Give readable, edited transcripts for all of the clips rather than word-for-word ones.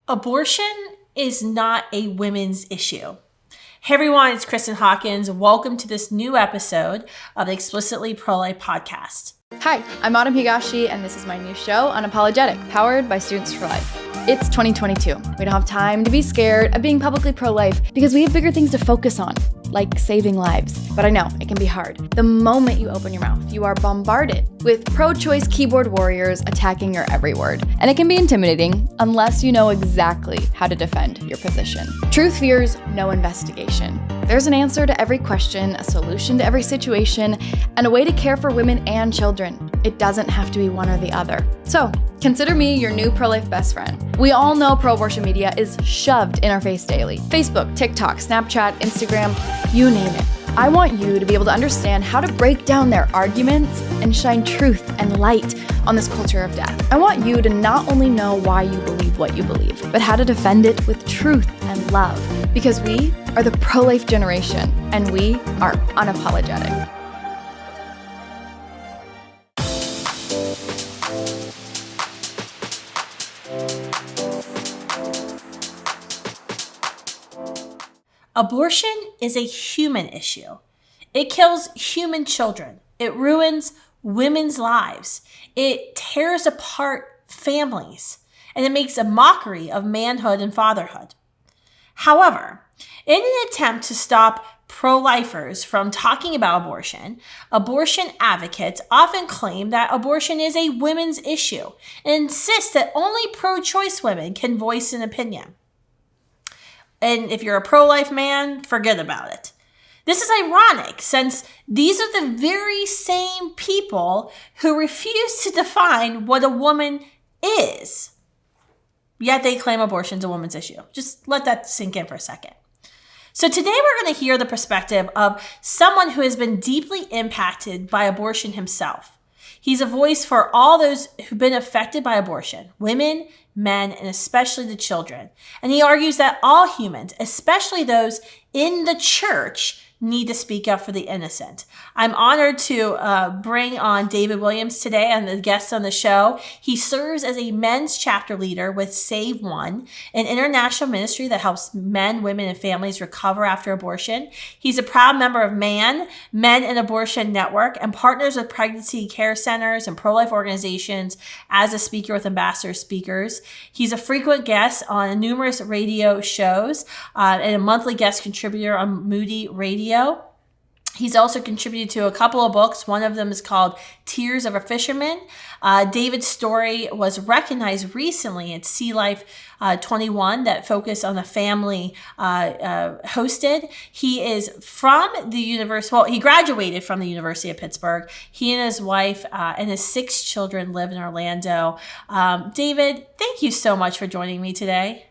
Abortion is not a women's issue. Hey everyone, it's Kristan Hawkins. Welcome to this new episode of the Explicitly Pro-Life podcast. Hi, I'm Autumn Higashi, and this is my new show, Unapologetic, powered by Students for Life. It's 2022. We don't have time to be scared of being publicly pro-life because we have bigger things to focus on, like saving lives. But I know it can be hard. The moment you open your mouth, you are bombarded with pro-choice keyboard warriors attacking your every word. And it can be intimidating unless you know exactly how to defend your position. Truth fears no investigation. There's an answer to every question, a solution to every situation, and a way to care for women and children. It doesn't have to be one or the other. So, consider me your new pro-life best friend. We all know pro-abortion media is shoved in our face daily. Facebook, TikTok, Snapchat, Instagram, you name it. I want you to be able to understand how to break down their arguments and shine truth and light on this culture of death. I want you to not only know why you believe what you believe, but how to defend it with truth and love. Because we are the pro-life generation, and we are unapologetic. Abortion is a human issue. It kills human children. It ruins women's lives. It tears apart families, and it makes a mockery of manhood and fatherhood. However, in an attempt to stop pro-lifers from talking about abortion advocates often claim that abortion is a women's issue and insist that only pro-choice women can voice an opinion. And if you're a pro-life man, forget about it. This is ironic since these are the very same people who refuse to define what a woman is. Yet they claim abortion is a woman's issue. Just let that sink in for a second. So today we're going to hear the perspective of someone who has been deeply impacted by abortion himself. He's a voice for all those who've been affected by abortion, women, men, and especially the children. And he argues that all humans, especially those in the church, need to speak up for the innocent. I'm honored to bring on David Williams today and the guest on the show. He serves as a men's chapter leader with Save One, an international ministry that helps men, women, and families recover after abortion. He's a proud member of Men and Abortion Network, and partners with pregnancy care centers and pro-life organizations as a speaker with ambassador speakers. He's a frequent guest on numerous radio shows and a monthly guest contributor on Moody Radio. He's also contributed to a couple of books. One of them is called Tears of a Fisherman. David's story was recognized recently at Sea Life 21 that focused on the family hosted. He is from the university, well, he graduated from the University of Pittsburgh. He and his wife and his 6 children live in Orlando. David, thank you so much for joining me today.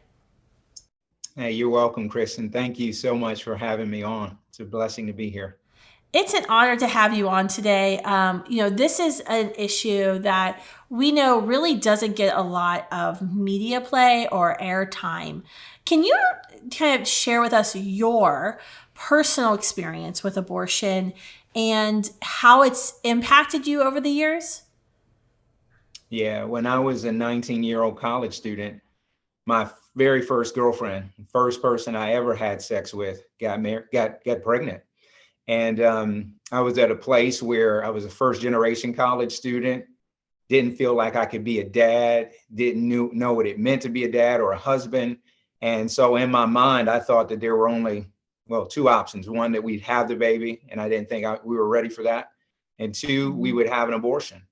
Hey, you're welcome, Kristan. Thank you so much for having me on. It's a blessing to be here. It's an honor to have you on today. This is an issue that we know really doesn't get a lot of media play or airtime. Can you kind of share with us your personal experience with abortion and how it's impacted you over the years? Yeah, when I was a 19-year-old college student, my very first girlfriend, first person I ever had sex with, got pregnant. And I was at a place where I was a first generation college student, didn't feel like I could be a dad, didn't know what it meant to be a dad or a husband. And so in my mind, I thought that there were only, 2 options. One, that we'd have the baby, and I didn't think we were ready for that. And 2, we would have an abortion.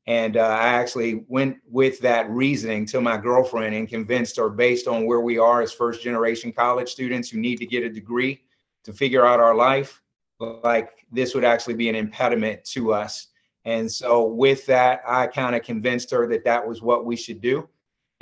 And I actually went with that reasoning to my girlfriend and convinced her, based on where we are as first generation college students who need to get a degree to figure out our life, like this would actually be an impediment to us. And so with that, I kind of convinced her that that was what we should do.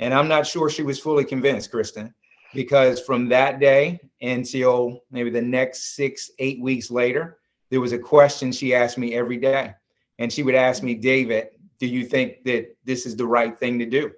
And I'm not sure she was fully convinced, Kristan, because from that day until maybe the next 6-8 weeks later, there was a question she asked me every day. And she would ask me, David, do you think that this is the right thing to do?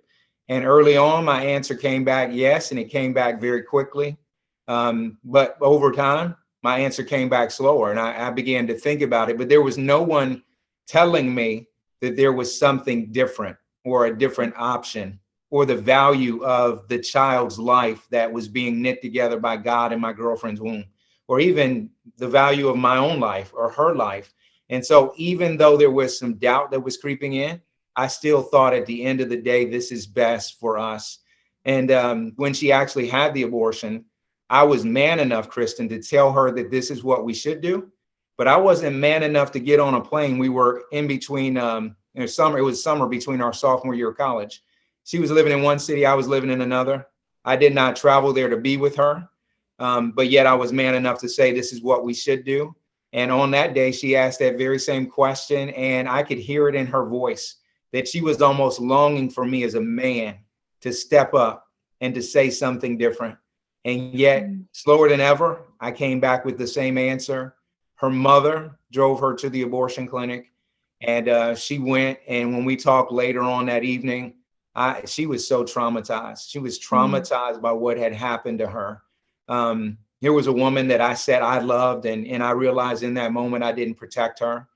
And early on, my answer came back yes, and it came back very quickly. But over time, my answer came back slower, and I began to think about it. But there was no one telling me that there was something different or a different option or the value of the child's life that was being knit together by God in my girlfriend's womb, or even the value of my own life or her life. And so even though there was some doubt that was creeping in, I still thought at the end of the day, this is best for us. And when she actually had the abortion, I was man enough, Kristan, to tell her that this is what we should do. But I wasn't man enough to get on a plane. We were in between summer. It was summer between our sophomore year of college. She was living in one city. I was living in another. I did not travel there to be with her. But yet I was man enough to say, this is what we should do. And on that day, she asked that very same question. And I could hear it in her voice that she was almost longing for me as a man to step up and to say something different. And yet, slower than ever, I came back with the same answer. Her mother drove her to the abortion clinic, and she went. And when we talked later on that evening, she was so traumatized. She was traumatized by what had happened to her. Here was a woman that I said I loved, and I realized in that moment I didn't protect her.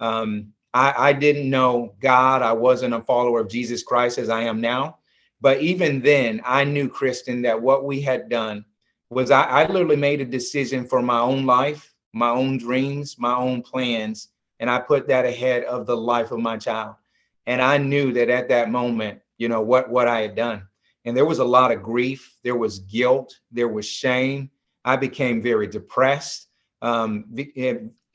I didn't know God. I wasn't a follower of Jesus Christ as I am now. But even then, I knew, Kristan, that what we had done was I literally made a decision for my own life, my own dreams, my own plans, and I put that ahead of the life of my child. And I knew that at that moment, what I had done. And there was a lot of grief. There was guilt. There was shame. I became very depressed. A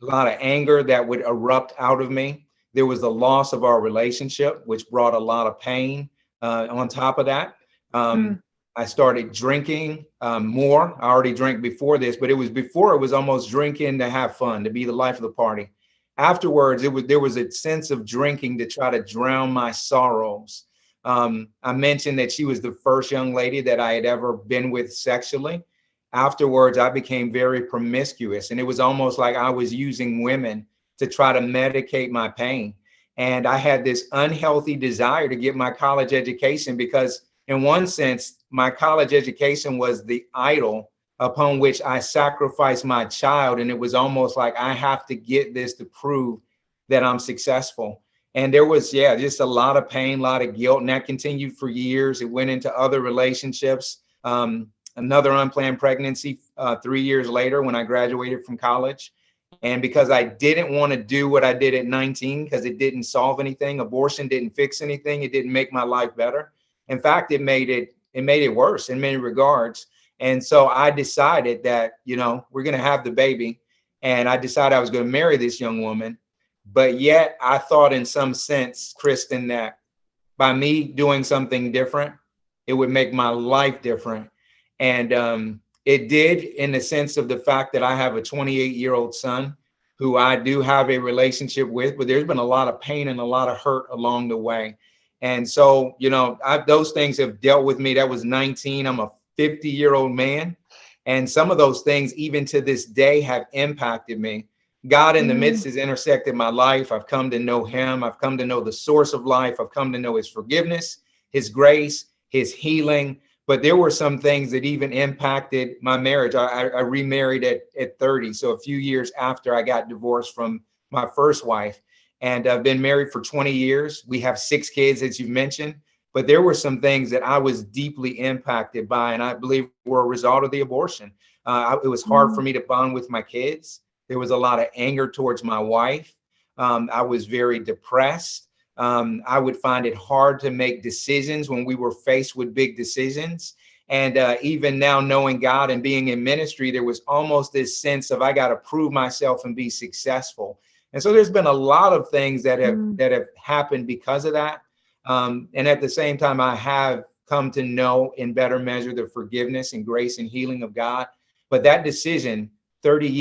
lot of anger that would erupt out of me. There was the loss of our relationship, which brought a lot of pain. On top of that, I started drinking more. I already drank before this, but it was almost drinking to have fun, to be the life of the party. Afterwards, there was a sense of drinking to try to drown my sorrows. I mentioned that she was the first young lady that I had ever been with sexually. Afterwards, I became very promiscuous, and it was almost like I was using women to try to medicate my pain. And I had this unhealthy desire to get my college education because, in one sense, my college education was the idol upon which I sacrificed my child. And it was almost like I have to get this to prove that I'm successful. And there was, just a lot of pain, a lot of guilt. And that continued for years. It went into other relationships. Another unplanned pregnancy 3 years later when I graduated from college. And because I didn't want to do what I did at 19, because it didn't solve anything, abortion didn't fix anything, it didn't make my life better. In fact, it made it worse in many regards. And so I decided that, we're going to have the baby. And I decided I was going to marry this young woman. But yet I thought in some sense, Kristan, that by me doing something different, it would make my life different. And it did, in the sense of the fact that I have a 28-year-old son who I do have a relationship with, but there's been a lot of pain and a lot of hurt along the way. And so, those things have dealt with me. That was 19. I'm a 50-year-old man. And some of those things, even to this day, have impacted me. God in the midst has intersected my life. I've come to know him. I've come to know the source of life. I've come to know his forgiveness, his grace, his healing. But there were some things that even impacted my marriage. I remarried at 30. So a few years after I got divorced from my first wife. And I've been married for 20 years. We have 6 kids, as you've mentioned. But there were some things that I was deeply impacted by, and I believe were a result of the abortion. It was hard for me to bond with my kids. There was a lot of anger towards my wife. I was very depressed. I would find it hard to make decisions when we were faced with big decisions. And even now, knowing God and being in ministry, there was almost this sense of I got to prove myself and be successful. And so there's been a lot of things that have happened because of that. And at the same time, I have come to know in better measure the forgiveness and grace and healing of God. But that decision 31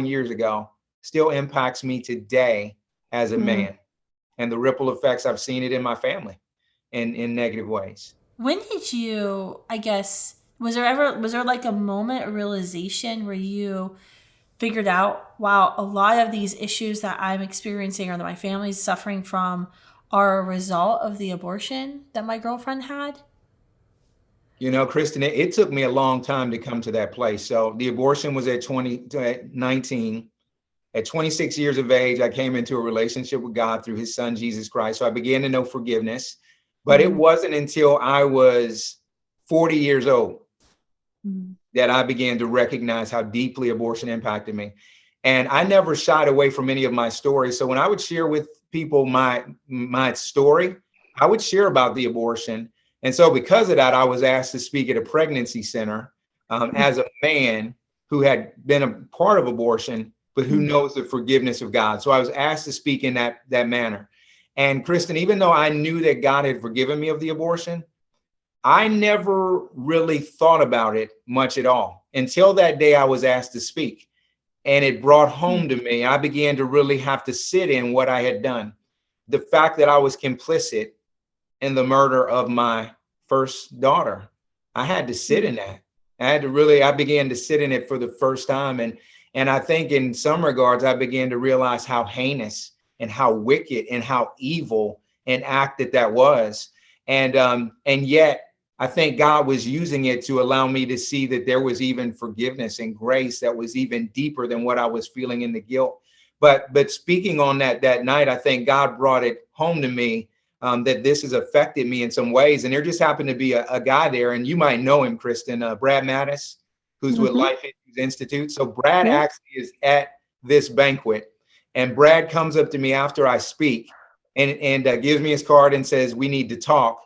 years ago, still impacts me today as a man. And the ripple effects, I've seen it in my family in negative ways. When did you, I guess, was there like a moment of realization where you figured out, wow, a lot of these issues that I'm experiencing or that my family's suffering from are a result of the abortion that my girlfriend had? Kristan, it took me a long time to come to that place. So the abortion was at 19. At 26 years of age, I came into a relationship with God through his son, Jesus Christ. So I began to know forgiveness. But it wasn't until I was 40 years old that I began to recognize how deeply abortion impacted me. And I never shied away from any of my stories. So when I would share with people my story, I would share about the abortion. And so because of that, I was asked to speak at a pregnancy center as a man who had been a part of abortion, but who knows the forgiveness of God. So I was asked to speak in that manner. And Kristan, even though I knew that God had forgiven me of the abortion, I never really thought about it much at all until that day I was asked to speak. And it brought home to me, I began to really have to sit in what I had done. The fact that I was complicit in the murder of my first daughter. I had to sit in that. I began to sit in it for the first time. And I think in some regards, I began to realize how heinous and how wicked and how evil an act that was. And yet, I think God was using it to allow me to see that there was even forgiveness and grace that was even deeper than what I was feeling in the guilt. But speaking on that night, I think God brought it home to me that this has affected me in some ways. And there just happened to be a guy there, and you might know him, Kristan, Brad Mattis, who's with Life Issues Institute. So Brad actually is at this banquet, and Brad comes up to me after I speak and gives me his card and says, "We need to talk."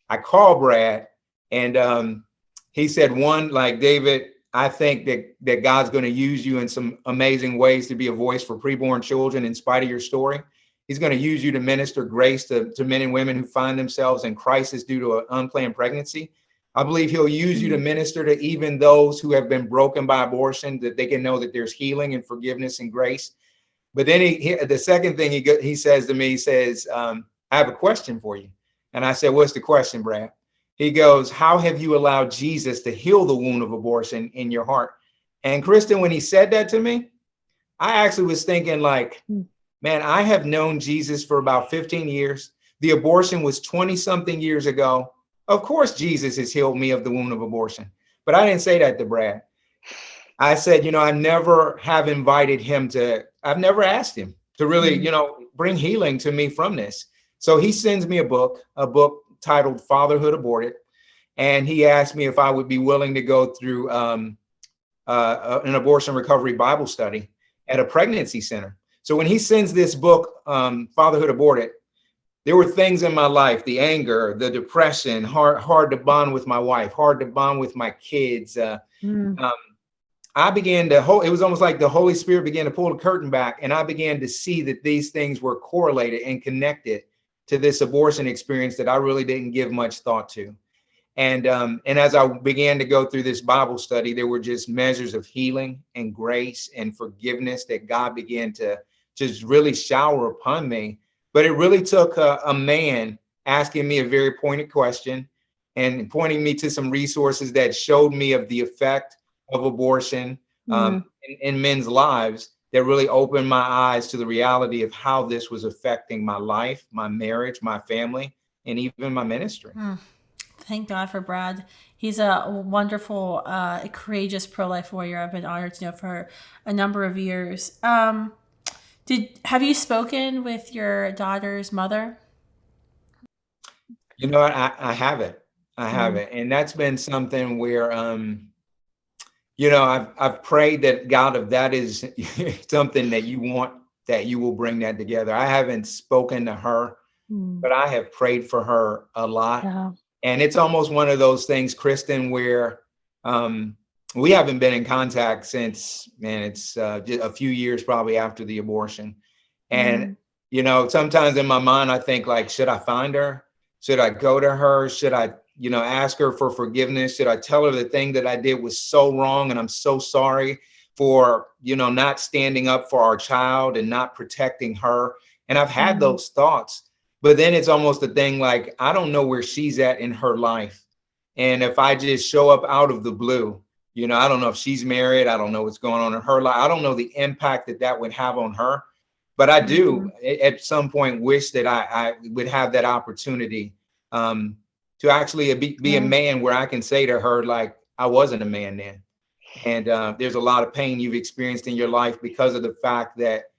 I call Brad. And he said, like, David, I think that God's going to use you in some amazing ways to be a voice for preborn children in spite of your story. He's going to use you to minister grace to men and women who find themselves in crisis due to an unplanned pregnancy. I believe he'll use you to minister to even those who have been broken by abortion, that they can know that there's healing and forgiveness and grace. But then the second thing he says to me, he says, I have a question for you. And I said, "What's the question, Brad?" He goes, "How have you allowed Jesus to heal the wound of abortion in your heart?" And Kristan, when he said that to me, I actually was thinking like, man, I have known Jesus for about 15 years. The abortion was 20 something years ago. Of course, Jesus has healed me of the wound of abortion. But I didn't say that to Brad. I said, I never have invited him I've never asked him to really, bring healing to me from this. So he sends me a book titled Fatherhood Aborted. And he asked me if I would be willing to go through an abortion recovery Bible study at a pregnancy center. So when he sends this book, Fatherhood Aborted, there were things in my life, the anger, the depression, hard to bond with my wife, hard to bond with my kids. I began to, it was almost like the Holy Spirit began to pull the curtain back, and I began to see that these things were correlated and connected to this abortion experience that I really didn't give much thought to. And as I began to go through this Bible study, there were just measures of healing and grace and forgiveness that God began to just really shower upon me. But it really took a man asking me a very pointed question and pointing me to some resources that showed me of the effect of abortion in men's lives, that really opened my eyes to the reality of how this was affecting my life, my marriage, my family, and even my ministry. Thank God for Brad. He's a wonderful, courageous pro-life warrior I've been honored to know for a number of years. Have you spoken with your daughter's mother? I haven't. And that's been something where, I've prayed that, God, if that is something that you want, that you will bring that together. I haven't spoken to her, but I have prayed for her a lot. Yeah. And it's almost one of those things, Kristan, where we haven't been in contact since, it's just a few years probably after the abortion. And, sometimes in my mind, I think like, should I find her? Should I go to her? Should I, ask her for forgiveness? Should I tell her the thing that I did was so wrong and I'm so sorry for, not standing up for our child and not protecting her? And I've had those thoughts. But then it's almost a thing like, I don't know where she's at in her life. And if I just show up out of the blue, I don't know if she's married. I don't know what's going on in her life. I don't know the impact that would have on her. But I do at some point wish that I would have that opportunity to actually be a man where I can say to her, like, I wasn't a man then. And there's a lot of pain you've experienced in your life because of the fact that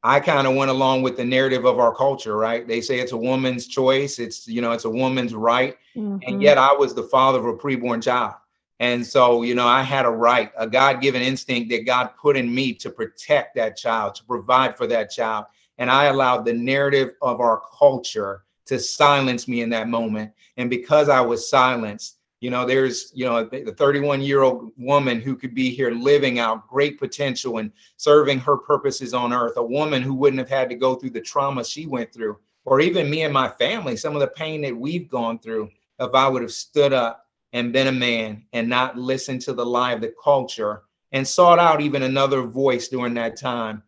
I kind of went along with the narrative of our culture, right? They say it's a woman's choice. It's, it's a woman's right. And Mm-hmm. yet I was the father of a preborn child. And so, I had a right, a God-given instinct that God put in me to protect that child, to provide for that child. And I allowed the narrative of our culture to silence me in that moment. And because I was silenced, there's, the 31-year-old woman who could be here living out great potential and serving her purposes on earth, a woman who wouldn't have had to go through the trauma she went through, or even me and my family, some of the pain that we've gone through, if I would have stood up and been a man and not listened to the lie of the culture and sought out even another voice during that time,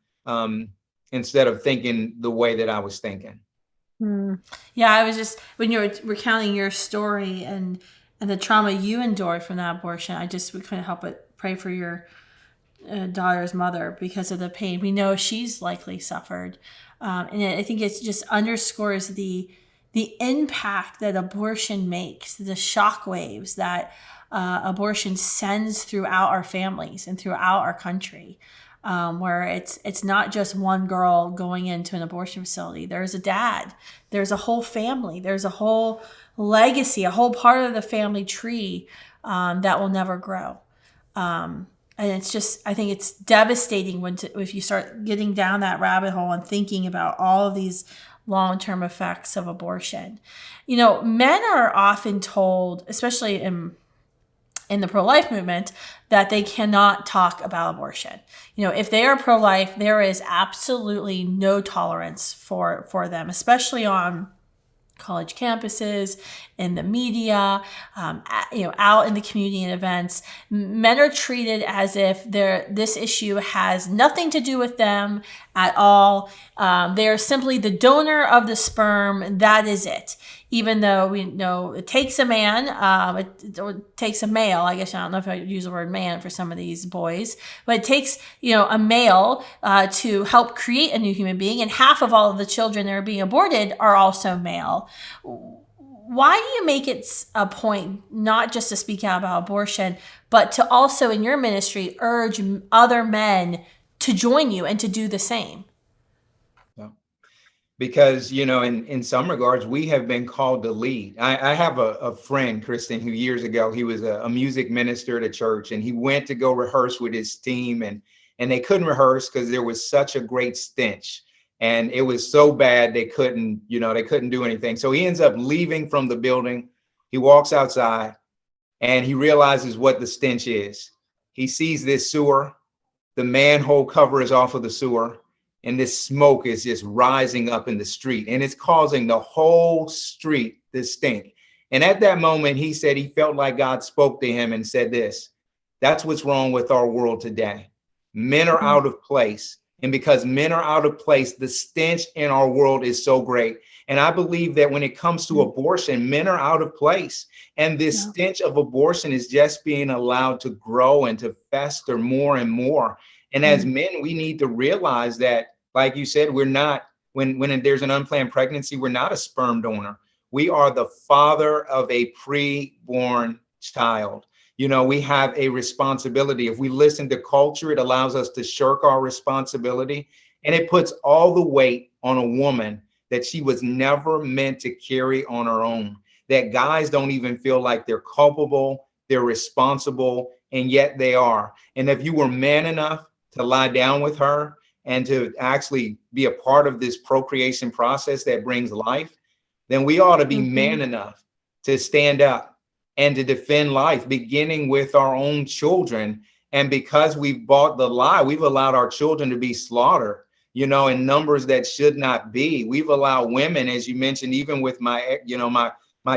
instead of thinking the way that I was thinking. Yeah, I was just, when you were recounting your story and the trauma you endured from that abortion, I just, we couldn't help but pray for your daughter's mother because of the pain we know she's likely suffered. And I think it just underscores the impact that abortion makes, the shock waves that abortion sends throughout our families and throughout our country. Where it's not just one girl going into an abortion facility. There's a dad, there's a whole family, there's a whole legacy, a whole part of the family tree that will never grow. And it's just, I think it's devastating if you start getting down that rabbit hole and thinking about all of these long-term effects of abortion. Men are often told, especially in the pro-life movement, that they cannot talk about abortion. If they are pro-life, there is absolutely no tolerance for them, especially on college campuses, in the media, out in the community and events. Men are treated as if this issue has nothing to do with them at all. They are simply the donor of the sperm. That is it. Even though we know it takes a man, it takes a male. I guess I don't know if I use the word man for some of these boys, but it takes a male to help create a new human being, and half of all of the children that are being aborted are also male. Why do you make it a point not just to speak out about abortion, but to also in your ministry urge other men to join you and to do the same? Because, in some regards, we have been called to lead. I have a friend, Kristan, who years ago, he was a music minister at a church, and he went to go rehearse with his team, and they couldn't rehearse because there was such a great stench. And it was so bad they couldn't do anything. So he ends up leaving from the building. He walks outside and he realizes what the stench is. He sees this sewer. The manhole cover is off of the sewer. And this smoke is just rising up in the street, and it's causing the whole street to stink. And at that moment, he said he felt like God spoke to him and said this: that's what's wrong with our world today. Men are out of place. And because men are out of place, the stench in our world is so great. And I believe that when it comes to abortion, men are out of place. And this stench of abortion is just being allowed to grow and to fester more and more. And as men, we need to realize that, like you said, we're not, when there's an unplanned pregnancy, we're not a sperm donor. We are the father of a preborn child. We have a responsibility. If we listen to culture, it allows us to shirk our responsibility. And it puts all the weight on a woman that she was never meant to carry on her own. That guys don't even feel like they're culpable, they're responsible, and yet they are. And if you were man enough to lie down with her and to actually be a part of this procreation process that brings life, then we ought to be man enough to stand up and to defend life, beginning with our own children. And because we've bought the lie, we've allowed our children to be slaughtered, in numbers that should not be. We've allowed women, as you mentioned, even with my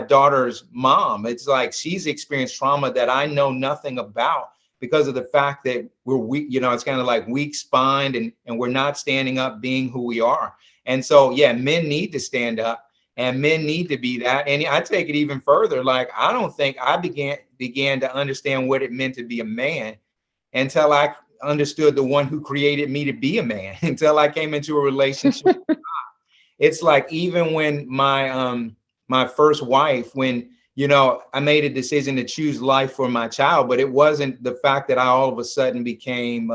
daughter's mom, it's like she's experienced trauma that I know nothing about, because of the fact that we're weak, it's kind of like weak spined and we're not standing up being who we are. And so, men need to stand up and men need to be that. And I take it even further. Like, I don't think I began to understand what it meant to be a man until I understood the one who created me to be a man, until I came into a relationship with God. It's like, even when my first wife, when I made a decision to choose life for my child, but it wasn't the fact that I all of a sudden became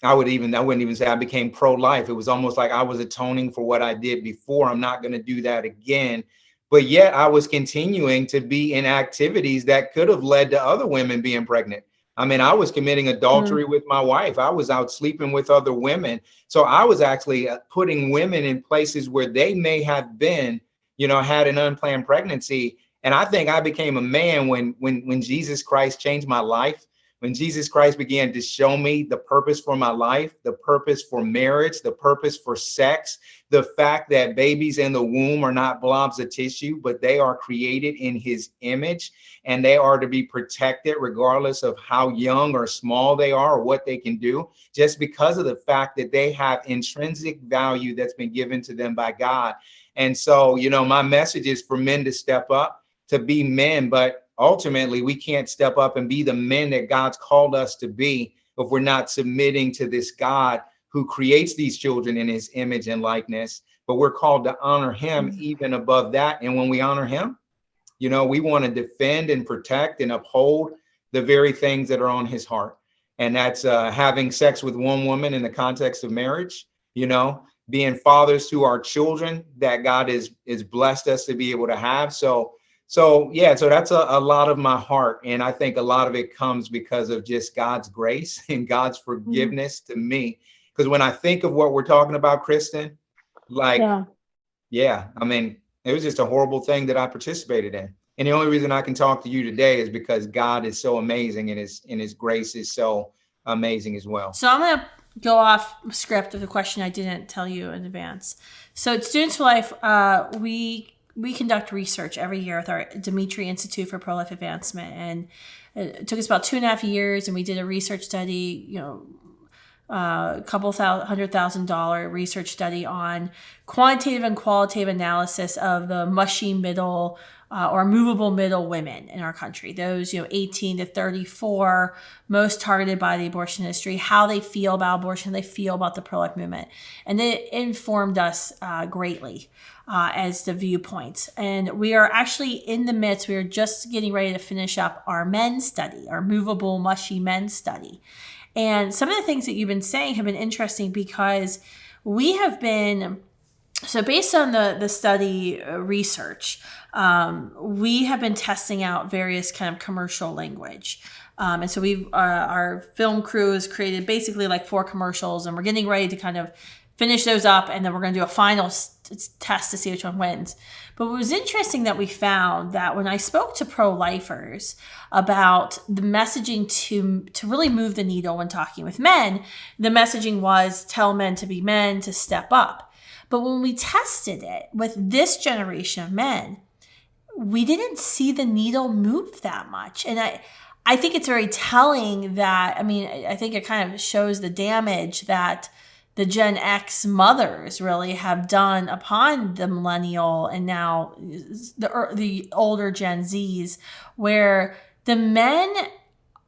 I wouldn't even say I became pro-life. It was almost like I was atoning for what I did before. I'm not going to do that again. But yet I was continuing to be in activities that could have led to other women being pregnant. I mean, I was committing adultery with my wife. I was out sleeping with other women. So I was actually putting women in places where they may have been, had an unplanned pregnancy. And I think I became a man when Jesus Christ changed my life. When Jesus Christ began to show me the purpose for my life, the purpose for marriage, the purpose for sex, the fact that babies in the womb are not blobs of tissue, but they are created in his image, and they are to be protected regardless of how young or small they are or what they can do, just because of the fact that they have intrinsic value that's been given to them by God. And so, my message is for men to step up, to be men, but ultimately, we can't step up and be the men that God's called us to be if we're not submitting to this God who creates these children in his image and likeness. But we're called to honor him even above that. And when we honor him, we want to defend and protect and uphold the very things that are on his heart. And that's having sex with one woman in the context of marriage, being fathers to our children that God is blessed us to be able to have. So that's a lot of my heart. And I think a lot of it comes because of just God's grace and God's forgiveness to me. Because when I think of what we're talking about, Kristan, I mean, it was just a horrible thing that I participated in. And the only reason I can talk to you today is because God is so amazing, and his grace is so amazing as well. So I'm going to go off script of the question I didn't tell you in advance. So at Students for Life, we conduct research every year with our Dimitri Institute for Pro-Life Advancement. And it took us about 2.5 years, and we did a research study, a couple $100,000 research study on quantitative and qualitative analysis of the mushy middle or movable middle women in our country. Those, 18 to 34, most targeted by the abortion industry, how they feel about abortion, they feel about the pro-life movement. And it informed us greatly as the viewpoints. And we are actually in the midst, we are just getting ready to finish up our men's study, our movable mushy men's study. And some of the things that you've been saying have been interesting because we have been, so based on the study research, we have been testing out various kind of commercial language. And so our film crew has created basically like 4 commercials, and we're getting ready to kind of finish those up, and then we're going to do a final test to see which one wins. But it was interesting that we found that when I spoke to pro-lifers about the messaging to really move the needle when talking with men, the messaging was tell men to be men, to step up. But when we tested it with this generation of men, we didn't see the needle move that much. And I think it's very telling that, I think it kind of shows the damage that the Gen X mothers really have done upon the millennial and now the older Gen Zs, where the men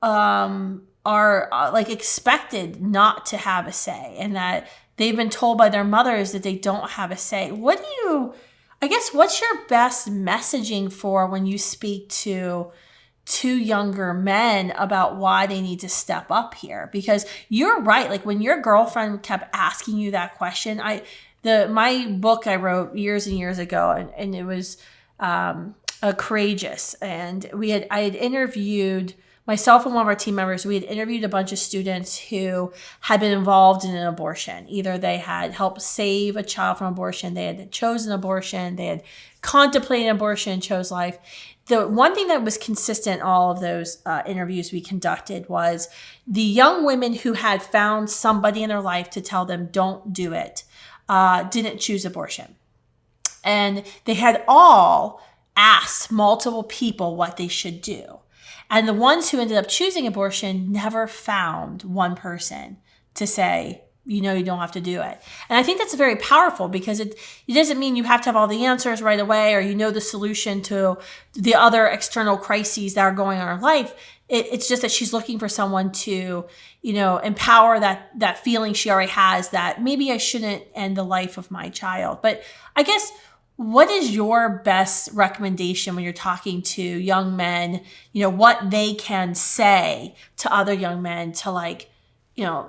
are like expected not to have a say, and that they've been told by their mothers that they don't have a say. What's your best messaging for when you speak to younger men about why they need to step up here? Because you're right. Like when your girlfriend kept asking you that question, my book I wrote years and years ago, and it was Courageous. And I had interviewed myself and one of our team members. We had interviewed a bunch of students who had been involved in an abortion. Either they had helped save a child from abortion, they had chosen abortion, they had contemplated abortion and chose life. The one thing that was consistent in all of those interviews we conducted was the young women who had found somebody in their life to tell them don't do it didn't choose abortion. And they had all asked multiple people what they should do. And the ones who ended up choosing abortion never found one person to say, you don't have to do it. And I think that's very powerful because it doesn't mean you have to have all the answers right away or the solution to the other external crises that are going on in her life. It's just that she's looking for someone to, empower that feeling she already has that maybe I shouldn't end the life of my child. But I guess, what is your best recommendation when you're talking to young men, what they can say to other young men to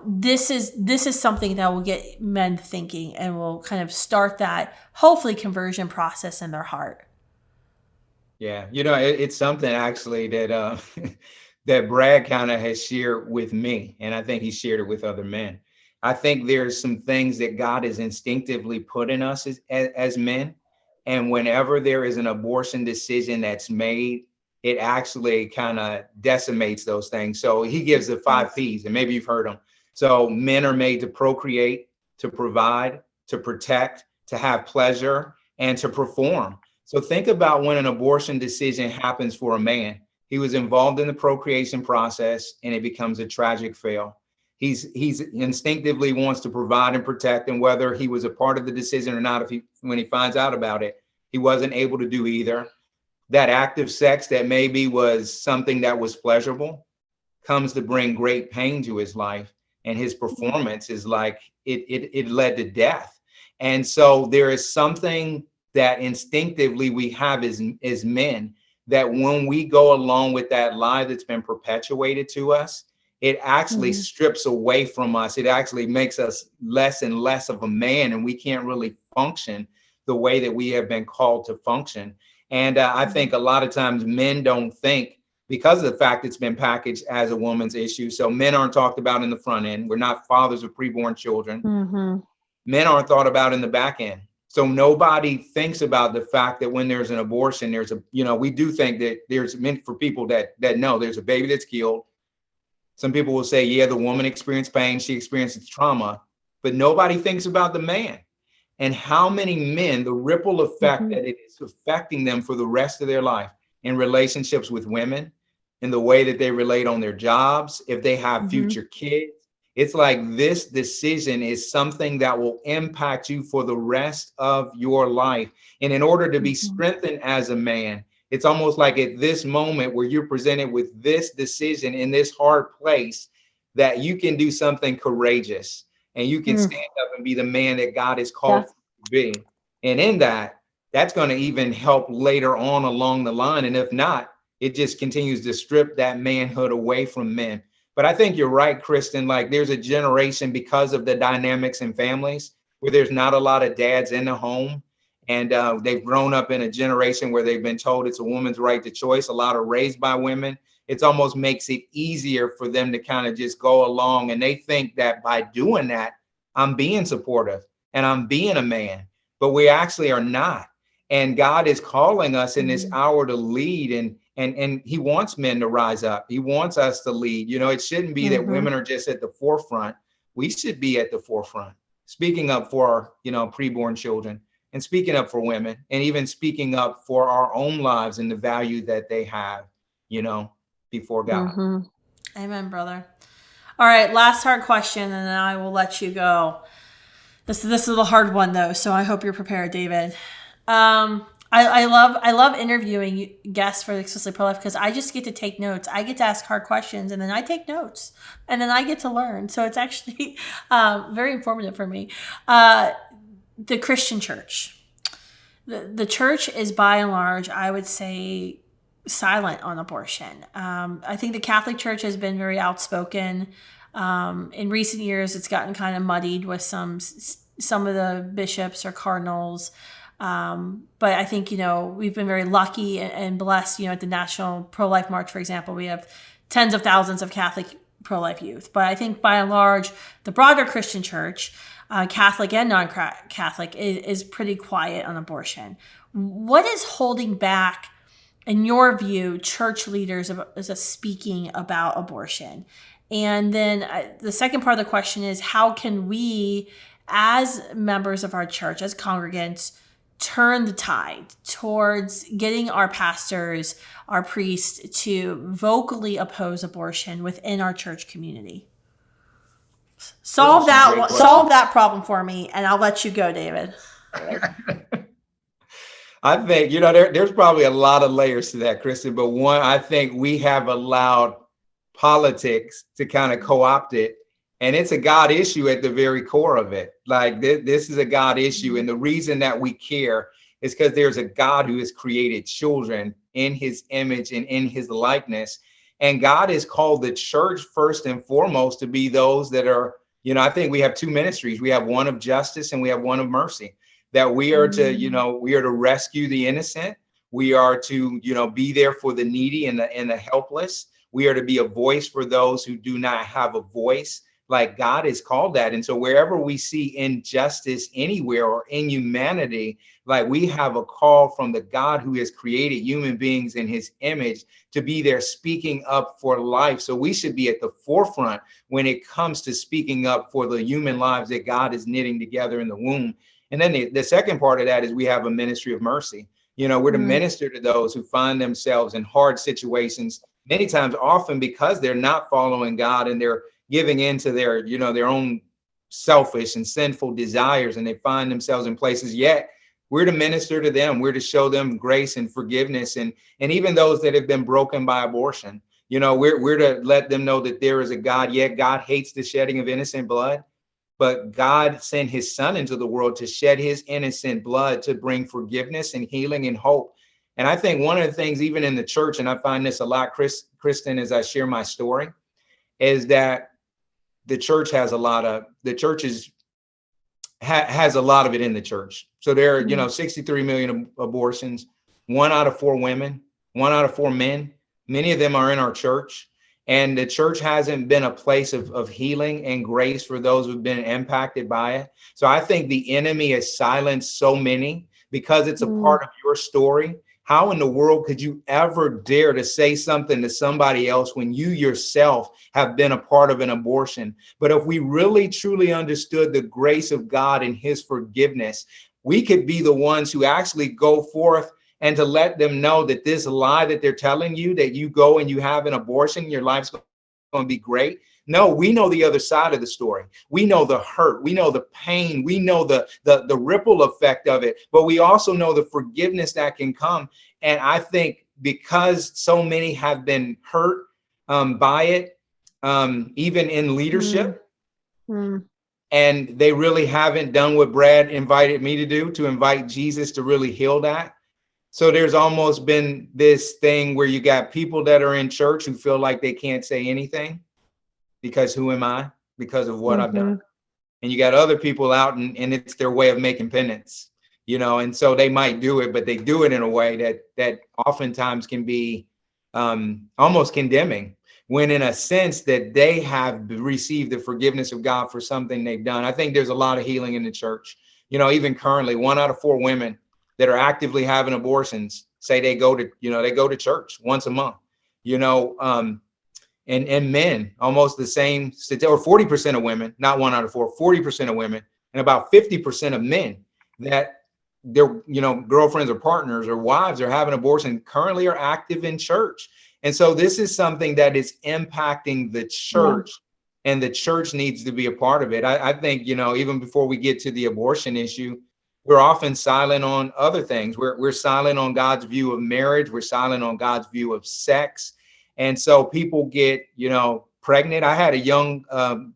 this is something that will get men thinking and will kind of start that hopefully conversion process in their heart. Yeah, it's something actually that that Brad kind of has shared with me, and I think he shared it with other men. I think there's some things that God has instinctively put in us as men, and whenever there is an abortion decision that's made, it actually kind of decimates those things. So he gives the 5 P's, and maybe you've heard them. So men are made to procreate, to provide, to protect, to have pleasure, and to perform. So think about when an abortion decision happens for a man. He was involved in the procreation process and it becomes a tragic fail. He's instinctively wants to provide and protect, and whether he was a part of the decision or not, when he finds out about it, he wasn't able to do either. That active sex that maybe was something that was pleasurable comes to bring great pain to his life, and his performance is like it led to death. And so there is something that instinctively we have as men, that when we go along with that lie that's been perpetuated to us, it actually strips away from us. It actually makes us less and less of a man, and we can't really function the way that we have been called to function. And I think a lot of times men don't think, because of the fact it's been packaged as a woman's issue. So men aren't talked about in the front end. We're not fathers of preborn children. Men aren't thought about in the back end. So nobody thinks about the fact that when there's an abortion, we do think that there's meant for people that know there's a baby that's killed. Some people will say, yeah, the woman experienced pain, she experiences trauma, but nobody thinks about the man and how many men, the ripple effect that it is affecting them for the rest of their life in relationships with women, in the way that they relate on their jobs, if they have future kids. It's like this decision is something that will impact you for the rest of your life. And in order to be strengthened as a man, it's almost like at this moment where you're presented with this decision in this hard place, that you can do something courageous and you can stand up and be the man that God has called you to be. And in that's going to even help later on along the line. And if not, it just continues to strip that manhood away from men. But I think you're right, Kristan. Like, there's a generation, because of the dynamics in families, where there's not a lot of dads in the home. And they've grown up in a generation where they've been told it's a woman's right to choice. A lot are raised by women. It almost makes it easier for them to kind of just go along. And they think that by doing that, I'm being supportive and I'm being a man. But we actually are not. And God is calling us in this hour to lead, and he wants men to rise up. He wants us to lead. It shouldn't be that women are just at the forefront. We should be at the forefront, speaking up for, preborn children, and speaking up for women, and even speaking up for our own lives and the value that they have, before God. Amen, brother. All right, last hard question, and then I will let you go. This is a hard one, though, so I hope you're prepared, David. I love interviewing guests for Explicitly Pro-Life, because I just get to take notes. I get to ask hard questions, and then I take notes, and then I get to learn. So it's actually very informative for me. The Christian church. The church is, by and large, I would say, silent on abortion. I think the Catholic Church has been very outspoken. In recent years, it's gotten kind of muddied with some of the bishops or cardinals. But I think, we've been very lucky and blessed, at the National Pro-Life March, for example, we have tens of thousands of Catholic pro-life youth. But I think by and large, the broader Christian church, Catholic and non-Catholic, is pretty quiet on abortion. What is holding back, in your view, church leaders as speaking about abortion? And then the second part of the question is, how can we, as members of our church, as congregants, turn the tide towards getting our pastors, our priests, to vocally oppose abortion within our church community? Solve that problem for me, and I'll let you go, David. I think, there's probably a lot of layers to that, Kristan, but one, I think we have allowed politics to kind of co-opt it. And it's a God issue at the very core of it. Like, this is a God issue. And the reason that we care is because there's a God who has created children in his image and in his likeness. And God has called the church first and foremost to be those that are, I think we have two ministries. We have one of justice and we have one of mercy, that we are to, we are to rescue the innocent. We are to, be there for the needy and the helpless. We are to be a voice for those who do not have a voice, like God has called that. And so wherever we see injustice anywhere or inhumanity, like we have a call from the God who has created human beings in his image to be there speaking up for life. So we should be at the forefront when it comes to speaking up for the human lives that God is knitting together in the womb. And then the second part of that is we have a ministry of mercy. We're to minister to those who find themselves in hard situations, many times, often because they're not following God and they're giving into their, their own selfish and sinful desires, and they find themselves in places. Yet we're to minister to them. We're to show them grace and forgiveness, and even those that have been broken by abortion. We're to let them know that there is a God. Yet God hates the shedding of innocent blood, but God sent his son into the world to shed his innocent blood to bring forgiveness and healing and hope. And I think one of the things, even in the church, and I find this a lot, Kristan, as I share my story, is that the church has a lot of has a lot of it in the church. So there are, 63 million abortions, 1 out of 4 women, 1 out of 4 men. Many of them are in our church. And the church hasn't been a place of healing and grace for those who've been impacted by it. So I think the enemy has silenced so many because it's a part of your story. How in the world could you ever dare to say something to somebody else when you yourself have been a part of an abortion? But if we really truly understood the grace of God and his forgiveness, we could be the ones who actually go forth and to let them know that this lie that they're telling you, that you go and you have an abortion, your life's going to be great. No, we know the other side of the story. We know the hurt. We know the pain. We know the ripple effect of it. But we also know the forgiveness that can come. And I think because so many have been hurt by it, even in leadership, and they really haven't done what Brad invited me to do, to invite Jesus to really heal that. So there's almost been this thing where you got people that are in church who feel like they can't say anything because who am I? Because of what I've done. And you got other people out and it's their way of making penance, and so they might do it, but they do it in a way that oftentimes can be almost condemning, when in a sense that they have received the forgiveness of God for something they've done. I think there's a lot of healing in the church. Even currently, 1 out of 4 women that are actively having abortions say they go to church once a month, and men, almost the same, or 40% of women, not 1 out of 4, 40% of women, and about 50% of men that their, girlfriends or partners or wives are having abortion currently are active in church. And so this is something that is impacting the church, and the church needs to be a part of it. I think, even before we get to the abortion issue, we're often silent on other things. We're silent on God's view of marriage. We're silent on God's view of sex. And so people get, pregnant. I had a young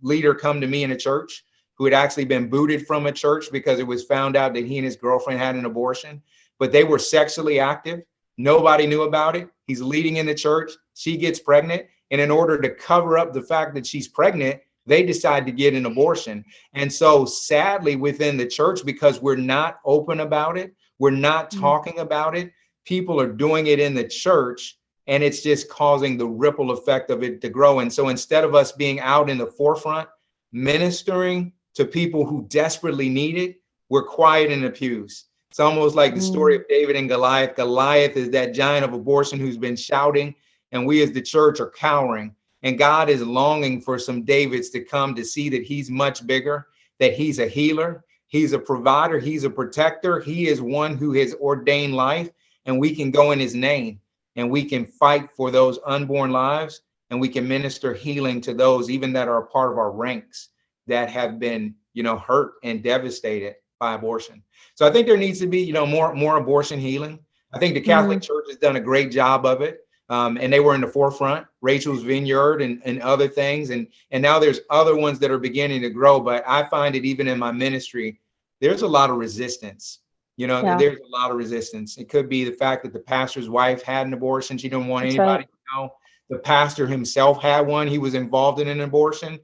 leader come to me in a church who had actually been booted from a church because it was found out that he and his girlfriend had an abortion, but they were sexually active. Nobody knew about it. He's leading in the church. She gets pregnant. And in order to cover up the fact that she's pregnant, they decide to get an abortion. And so sadly, within the church, because we're not open about it, we're not talking about it, people are doing it in the church, and it's just causing the ripple effect of it to grow. And so instead of us being out in the forefront, ministering to people who desperately need it, we're quiet in the pews. It's almost like the story of David and Goliath. Goliath is that giant of abortion who's been shouting, and we as the church are cowering. And God is longing for some Davids to come to see that he's much bigger, that he's a healer, he's a provider, he's a protector. He is one who has ordained life, and we can go in his name, and we can fight for those unborn lives, and we can minister healing to those even that are a part of our ranks that have been, hurt and devastated by abortion. So I think there needs to be, more abortion healing. I think the Catholic Church has done a great job of it. And they were in the forefront, Rachel's Vineyard and other things. And now there's other ones that are beginning to grow. But I find it even in my ministry, there's a lot of resistance. There's a lot of resistance. It could be the fact that the pastor's wife had an abortion. She didn't want anybody to know. The pastor himself had one. He was involved in an abortion.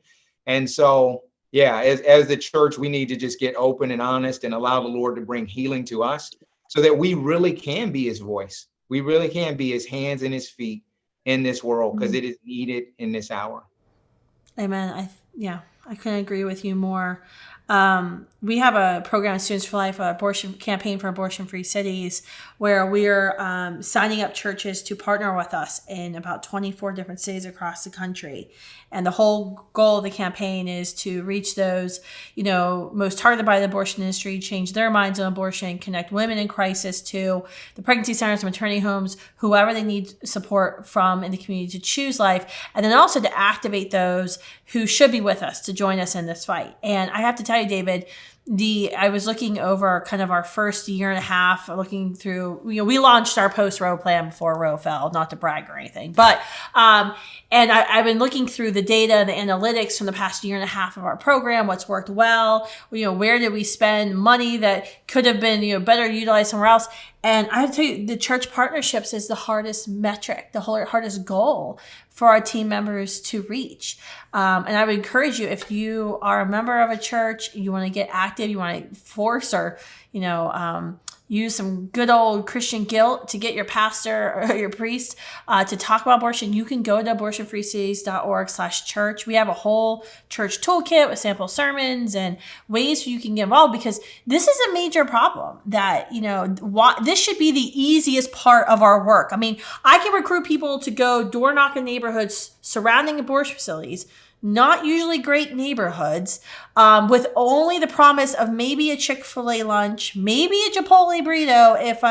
And so, yeah, as the church, we need to just get open and honest and allow the Lord to bring healing to us so that we really can be his voice. We really can be his hands and his feet in this world, because it is needed in this hour. Amen. I couldn't agree with you more. We have a program, Students for Life, abortion campaign for abortion-free cities, where we're signing up churches to partner with us in about 24 different cities across the country. And the whole goal of the campaign is to reach those, most targeted by the abortion industry, change their minds on abortion, connect women in crisis to the pregnancy centers, maternity homes, whoever they need support from in the community to choose life, and then also to activate those who should be with us to join us in this fight. And I have to tell you, David, I was looking over kind of our first year and a half, looking through, we launched our post-Roe plan before Roe fell, not to brag or anything, but, and I've been looking through the data and the analytics from the past year and a half of our program, what's worked well, where did we spend money that could have been, better utilized somewhere else. And I have to tell you, the church partnerships is the hardest metric, the hardest goal for our team members to reach. And I would encourage you, if you are a member of a church, you want to get active, you want to force or, use some good old Christian guilt to get your pastor or your priest to talk about abortion, you can go to abortionfreecities.org/church. We have a whole church toolkit with sample sermons and ways you can get involved, because this is a major problem that, this should be the easiest part of our work. I mean, I can recruit people to go door knock in neighborhoods surrounding abortion facilities, not usually great neighborhoods, with only the promise of maybe a Chick-fil-A lunch, maybe a Chipotle burrito if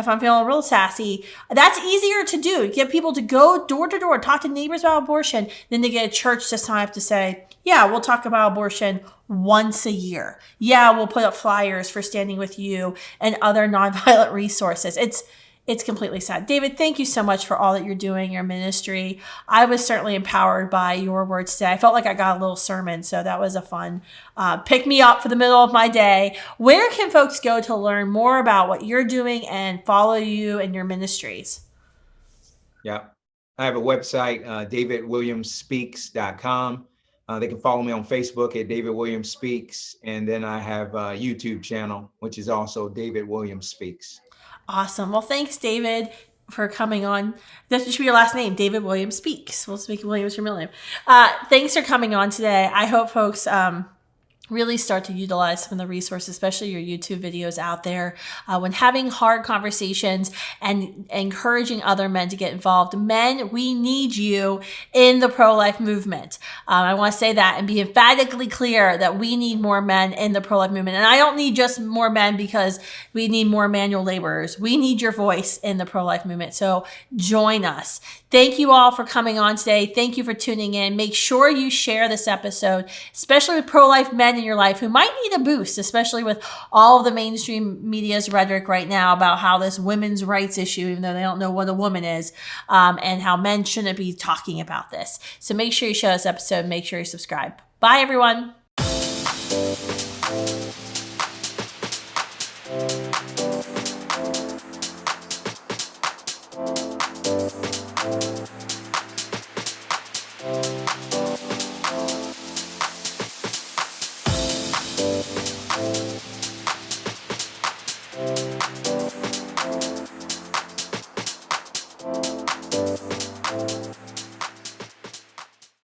I'm feeling real sassy. That's easier to do. Get people to go door to door, talk to neighbors about abortion, than to get a church to sign up to say, yeah, we'll talk about abortion once a year. Yeah, we'll put up flyers for Standing With You and other nonviolent resources. It's completely sad. David, thank you so much for all that you're doing, your ministry. I was certainly empowered by your words today. I felt like I got a little sermon, so that was a fun pick me up for the middle of my day. Where can folks go to learn more about what you're doing and follow you and your ministries? Yeah, I have a website, davidwilliamsspeaks.com. They can follow me on Facebook at David Williams Speaks. And then I have a YouTube channel, which is also David Williams Speaks. Awesome. Well, thanks, David, for coming on. That should be your last name, David Williams Speaks. We'll speak Williams your middle name. Thanks for coming on today. I hope folks really start to utilize some of the resources, especially your YouTube videos out there, when having hard conversations and encouraging other men to get involved. Men, we need you in the pro-life movement. I want to say that and be emphatically clear that we need more men in the pro-life movement. And I don't need just more men because we need more manual laborers. We need your voice in the pro-life movement. So join us. Thank you all for coming on today. Thank you for tuning in. Make sure you share this episode, especially with pro-life men in your life who might need a boost, especially with all of the mainstream media's rhetoric right now about how this women's rights issue, even though they don't know what a woman is, and how men shouldn't be talking about this. So make sure you share this episode. Make sure you subscribe. Bye, everyone.